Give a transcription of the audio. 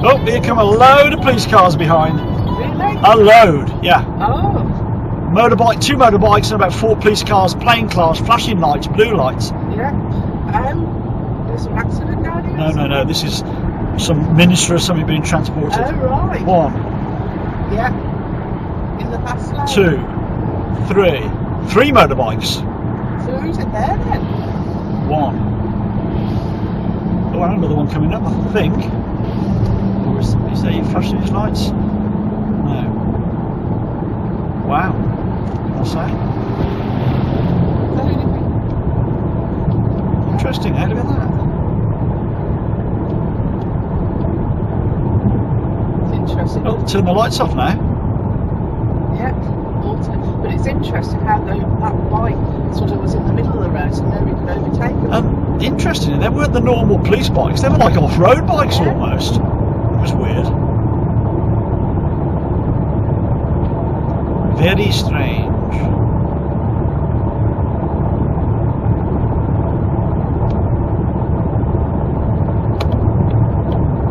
Oh, here come a load of police cars behind. Really? A load, yeah. Oh. Motorbike, 2 motorbikes and about 4 police cars, plain cars, flashing lights, blue lights. Yeah. There's some accident down here? No. This is some minister or something being transported. Oh, right. 1. Yeah. In the fast lane. 2. 3. 3 motorbikes. So who's it there then? 1. Oh, and another one coming up, I think. Or is there flashing his lights? No. Wow. I'll say. Interesting, eh? Look at that. It's interesting. Oh, turn the lights off now. Yeah. But it's interesting how that bike sort of was in the middle of the road, so nobody could overtake them. Interesting, they weren't the normal police bikes, they were like off-road bikes almost. It was weird. Very strange.